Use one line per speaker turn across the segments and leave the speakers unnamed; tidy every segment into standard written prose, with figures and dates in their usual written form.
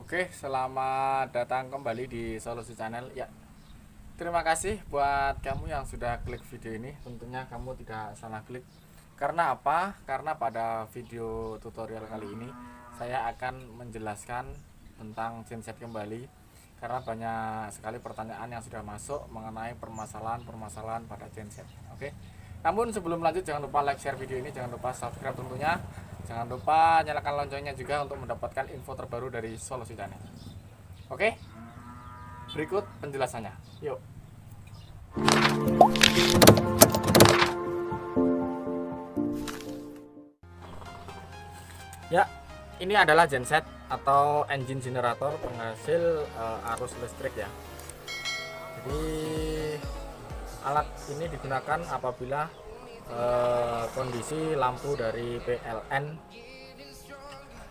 Oke, selamat datang kembali di Solusi Channel. Ya, terima kasih buat kamu yang sudah klik video ini. Tentunya kamu tidak salah klik. Karena apa? Karena pada video tutorial kali ini saya akan menjelaskan tentang genset kembali. Karena banyak sekali pertanyaan yang sudah masuk mengenai permasalahan-permasalahan pada genset. Oke. Namun sebelum lanjut, jangan lupa like, share video ini, jangan lupa subscribe tentunya. Jangan lupa nyalakan loncengnya juga untuk mendapatkan info terbaru dari Solusi Channel. Oke, berikut penjelasannya. Yuk. Ya, ini adalah genset atau engine generator penghasil arus listrik ya. Jadi alat ini digunakan apabila kondisi lampu dari PLN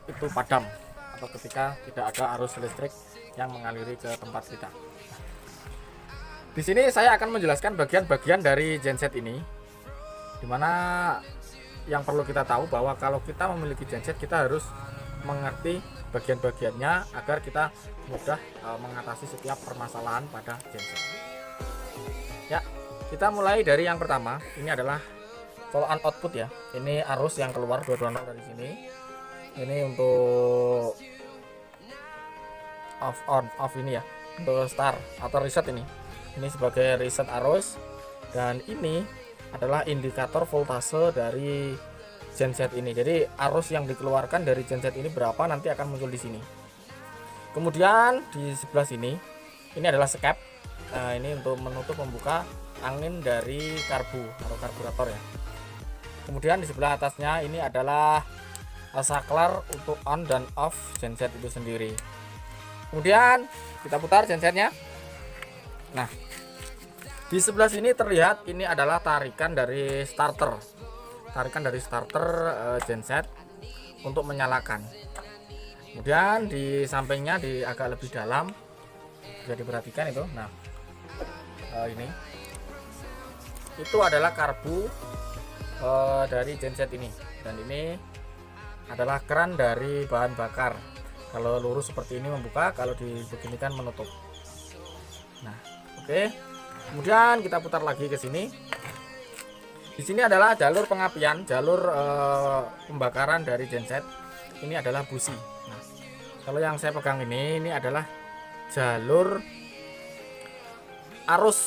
itu padam atau ketika tidak ada arus listrik yang mengaliri ke tempat kita. Di sini saya akan menjelaskan bagian-bagian dari genset ini, dimana yang perlu kita tahu bahwa kalau kita memiliki genset kita harus mengerti bagian-bagiannya agar kita mudah mengatasi setiap permasalahan pada genset. Ya, kita mulai dari yang pertama. Ini adalah follow on output ya. Ini arus yang keluar 220 dari sini. Ini untuk off ini ya, untuk start atau reset ini. Ini sebagai reset arus, dan ini adalah indikator voltase dari genset ini. Jadi arus yang dikeluarkan dari genset ini berapa nanti akan muncul di sini. Kemudian di sebelah sini ini adalah skep. Nah, ini untuk menutup membuka angin dari karbu atau karburator ya. Kemudian di sebelah atasnya ini adalah saklar untuk on dan off genset itu sendiri. Kemudian kita putar gensetnya. Nah, di sebelah sini terlihat ini adalah tarikan dari starter. Tarikan dari starter genset untuk menyalakan. Kemudian di sampingnya di agak lebih dalam bisa diperhatikan itu. Nah, ini itu adalah karbu dari genset ini, dan ini adalah keran dari bahan bakar. Kalau lurus seperti ini membuka, kalau dibeginikan menutup. Nah, oke. Kemudian kita putar lagi ke sini. Di sini adalah jalur pengapian, jalur pembakaran dari genset. Ini adalah busi. Nah, kalau yang saya pegang ini adalah jalur arus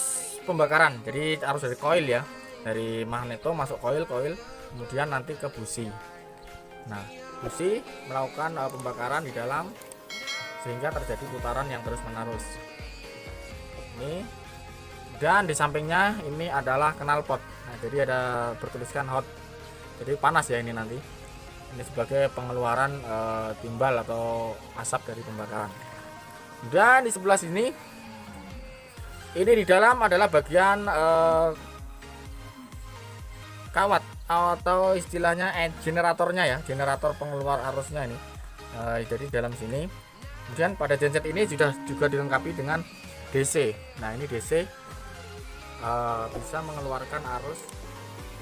pembakaran. Jadi arus dari koil ya, dari magneto masuk koil, kemudian nanti ke busi. Nah, busi melakukan pembakaran di dalam sehingga terjadi putaran yang terus menerus. Ini, dan di sampingnya ini adalah knalpot. Nah, jadi ada bertuliskan hot, jadi panas ya ini nanti. Ini sebagai pengeluaran timbal atau asap dari pembakaran. Dan di sebelah sini ini di dalam adalah bagian kawat atau istilahnya generatornya ya, generator pengeluar arusnya ini. Jadi dalam sini. Kemudian pada genset ini juga dilengkapi dengan DC. Nah, ini DC bisa mengeluarkan arus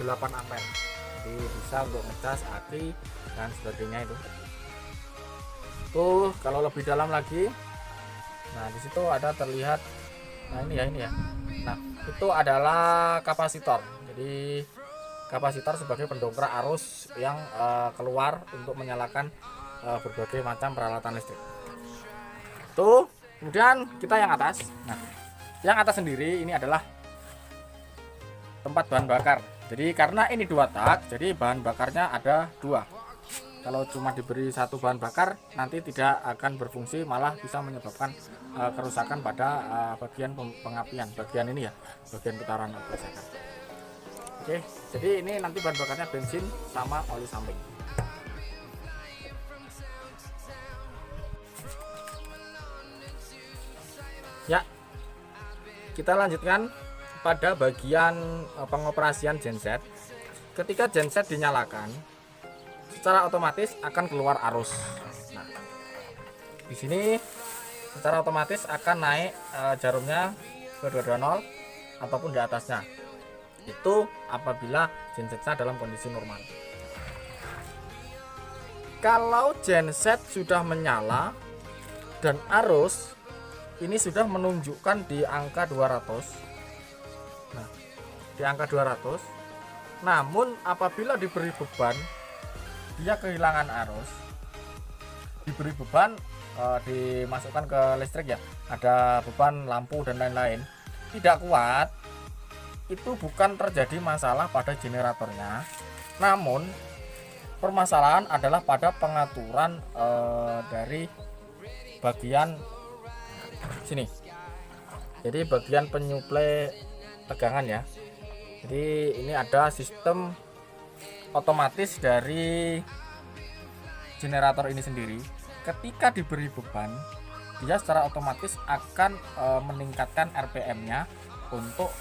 8 ampere. Jadi bisa untuk ngecas aki dan sebagainya itu. Tuh, kalau lebih dalam lagi. Nah, di situ ada terlihat. Nah, ini ya. Nah, itu adalah kapasitor. Jadi kapasitor sebagai pendongkrak arus yang keluar untuk menyalakan berbagai macam peralatan listrik. Tuh, kemudian kita yang atas. Nah, yang atas sendiri ini adalah tempat bahan bakar. Jadi karena ini 2 tak, jadi bahan bakarnya ada 2. Kalau cuma diberi 1 bahan bakar nanti tidak akan berfungsi, malah bisa menyebabkan kerusakan pada bagian pengapian, bagian ini ya, bagian putaran gesekan. Oke, jadi ini nanti bahan bakarnya bensin sama oli samping. Ya, kita lanjutkan pada bagian pengoperasian genset. Ketika genset dinyalakan, secara otomatis akan keluar arus. Nah, di sini secara otomatis akan naik jarumnya ke 220 ataupun di atasnya. Itu apabila gensetnya dalam kondisi normal. Kalau genset sudah menyala, dan arus ini sudah menunjukkan di angka 200. Nah, di angka 200. Namun apabila diberi beban, dia kehilangan arus. Diberi beban, dimasukkan ke listrik ya, ada beban lampu dan lain-lain, tidak kuat, itu bukan terjadi masalah pada generatornya, namun permasalahan adalah pada pengaturan dari bagian sini. Jadi bagian penyuplai tegangan ya. Jadi ini ada sistem otomatis dari generator ini sendiri. Ketika diberi beban, dia secara otomatis akan meningkatkan RPM-nya untuk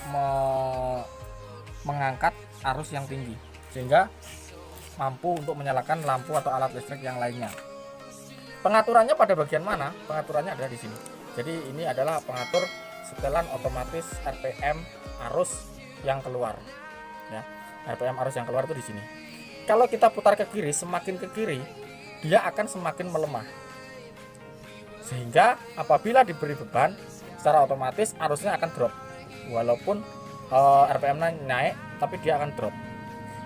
mengangkat arus yang tinggi, sehingga mampu untuk menyalakan lampu atau alat listrik yang lainnya. Pengaturannya pada bagian mana? Pengaturannya ada di sini. Jadi ini adalah pengatur setelan otomatis RPM arus yang keluar. Ya, RPM arus yang keluar itu di sini. Kalau kita putar ke kiri, semakin ke kiri, dia akan semakin melemah. Sehingga apabila diberi beban, secara otomatis arusnya akan drop. Walaupun RPM-nya naik, tapi dia akan drop.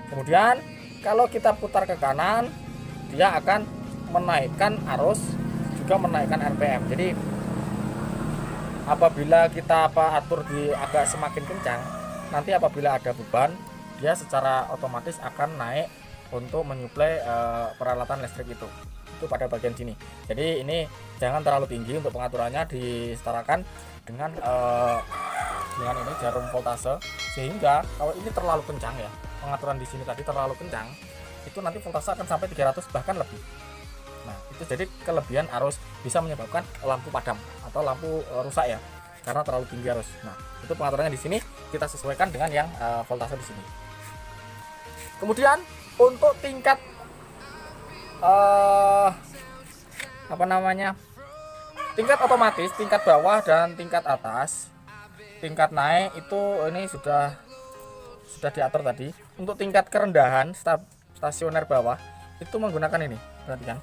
Kemudian kalau kita putar ke kanan, dia akan menaikkan arus, juga menaikkan RPM. Jadi apabila kita atur di agak semakin kencang, nanti apabila ada beban, dia secara otomatis akan naik untuk menyuplai peralatan listrik itu pada bagian sini. Jadi ini jangan terlalu tinggi untuk pengaturannya, disetarakan dengan ini jarum voltase, sehingga kalau ini terlalu kencang ya, pengaturan di sini tadi terlalu kencang, itu nanti voltase akan sampai 300 bahkan lebih. Nah, itu jadi kelebihan arus, bisa menyebabkan lampu padam atau lampu rusak ya, karena terlalu tinggi arus. Nah, itu pengaturannya di sini kita sesuaikan dengan yang voltase di sini. Kemudian untuk tingkat tingkat otomatis, tingkat bawah dan tingkat atas, tingkat naik itu ini sudah diatur tadi. Untuk tingkat kerendahan stasioner bawah itu menggunakan ini, perhatikan.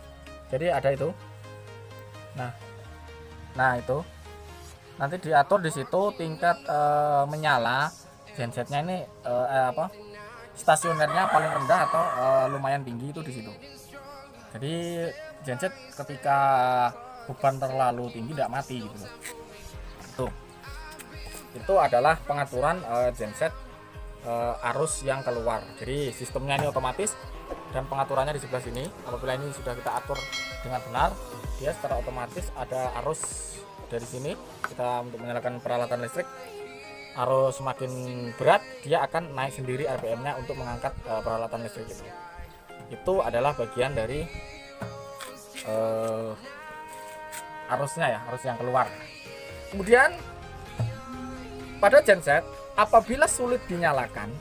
Jadi ada itu. Nah itu nanti diatur di situ tingkat menyala gensetnya ini stasionernya paling rendah atau lumayan tinggi itu di situ. Jadi genset ketika beban terlalu tinggi tidak mati gitu loh. Tuh. Itu adalah pengaturan genset arus yang keluar. Jadi sistemnya ini otomatis dan pengaturannya di sebelah sini. Apabila ini sudah kita atur dengan benar, dia secara otomatis ada arus dari sini. Kita untuk menyalakan peralatan listrik, arus semakin berat, dia akan naik sendiri RPM-nya untuk mengangkat peralatan listrik itu. Itu adalah bagian dari arusnya ya, arus yang keluar. Kemudian pada genset apabila sulit dinyalakan,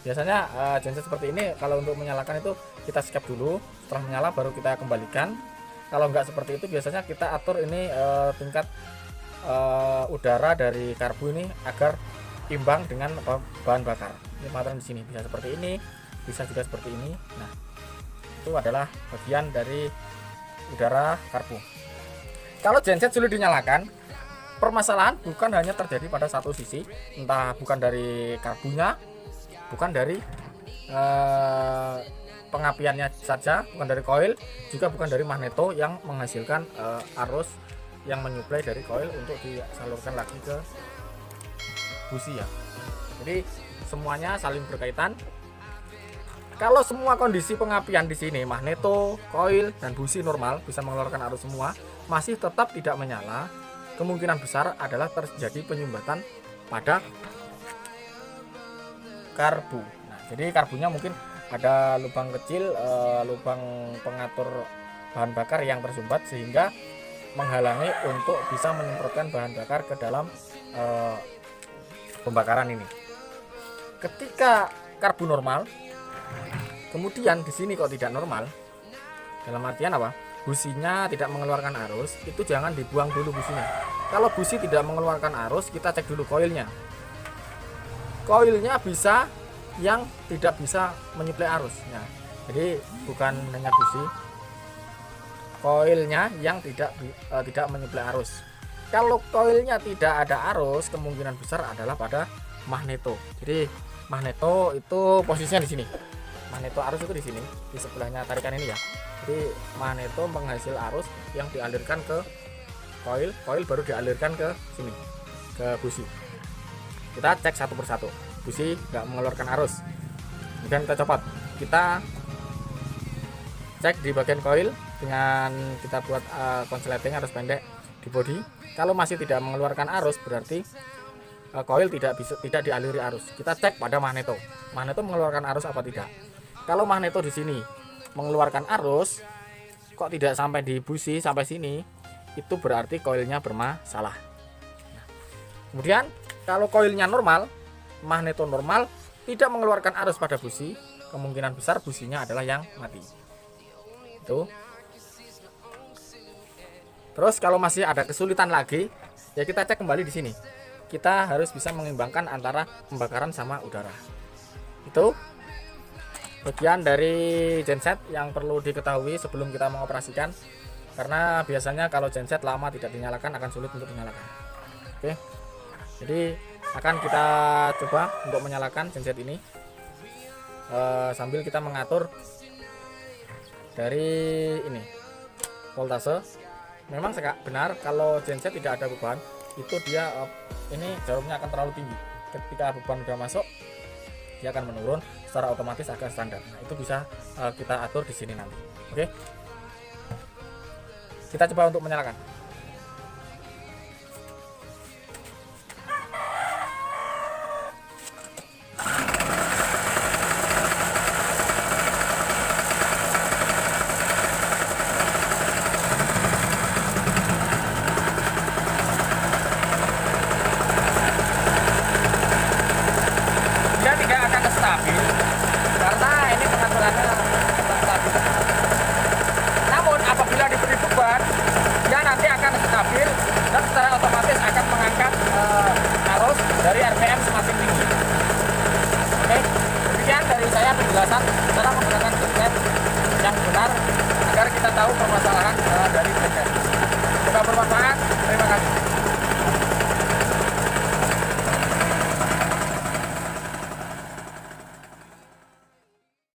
biasanya genset seperti ini kalau untuk menyalakan itu kita skip dulu, setelah menyala baru kita kembalikan. Kalau enggak seperti itu biasanya kita atur ini tingkat udara dari karbu ini agar imbang dengan bahan bakar. Ini pengaturan di sini bisa seperti ini, bisa juga seperti ini. Nah, itu adalah bagian dari udara karbu. Kalau genset sulit dinyalakan, permasalahan bukan hanya terjadi pada satu sisi, entah bukan dari karbunya, bukan dari pengapiannya saja, bukan dari koil, juga bukan dari magneto yang menghasilkan arus yang menyuplai dari koil untuk disalurkan lagi ke busi ya. Jadi semuanya saling berkaitan. Kalau semua kondisi pengapian di sini, magneto, koil, dan busi normal bisa mengeluarkan arus semua, masih tetap tidak menyala, kemungkinan besar adalah terjadi penyumbatan pada karbu. Nah, jadi karbunya mungkin ada lubang kecil, lubang pengatur bahan bakar yang tersumbat sehingga menghalangi untuk bisa menyemprotkan bahan bakar ke dalam pembakaran ini. Ketika karbu normal, kemudian di sini kok tidak normal, dalam artian apa? Businya tidak mengeluarkan arus, itu jangan dibuang dulu businya. Kalau busi tidak mengeluarkan arus, kita cek dulu koilnya. Koilnya bisa yang tidak bisa menyuplai arus. Nah, jadi bukan hanya busi, koilnya yang tidak menyuplai arus. Kalau koilnya tidak ada arus, kemungkinan besar adalah pada magneto. Jadi magneto itu posisinya di sini. Magneto arus itu di sini, di sebelahnya tarikan ini ya. Jadi magneto penghasil arus yang dialirkan ke koil, koil baru dialirkan ke sini, ke busi. Kita cek satu persatu. Busi nggak mengeluarkan arus. Kemudian kita copot. Kita cek di bagian koil dengan kita buat konsleting arus pendek di bodi. Kalau masih tidak mengeluarkan arus, berarti koil tidak dialiri arus. Kita cek pada magneto. Magneto mengeluarkan arus apa tidak? Kalau magneto di sini mengeluarkan arus, kok tidak sampai di busi sampai sini, itu berarti koilnya bermasalah. Kemudian kalau koilnya normal, magneto normal, tidak mengeluarkan arus pada busi, kemungkinan besar businya adalah yang mati. Itu. Terus kalau masih ada kesulitan lagi, ya kita cek kembali di sini. Kita harus bisa mengimbangkan antara pembakaran sama udara. Itu bagian dari genset yang perlu diketahui sebelum kita mengoperasikan. Karena biasanya kalau genset lama tidak dinyalakan akan sulit untuk dinyalakan. Oke. Jadi akan kita coba untuk menyalakan genset ini sambil kita mengatur dari ini voltase. Memang benar kalau genset tidak ada beban, itu dia ini jarumnya akan terlalu tinggi. Ketika beban sudah masuk, dia akan menurun secara otomatis agak standar. Nah, itu bisa kita atur di sini nanti. Oke. Kita coba untuk menyalakan.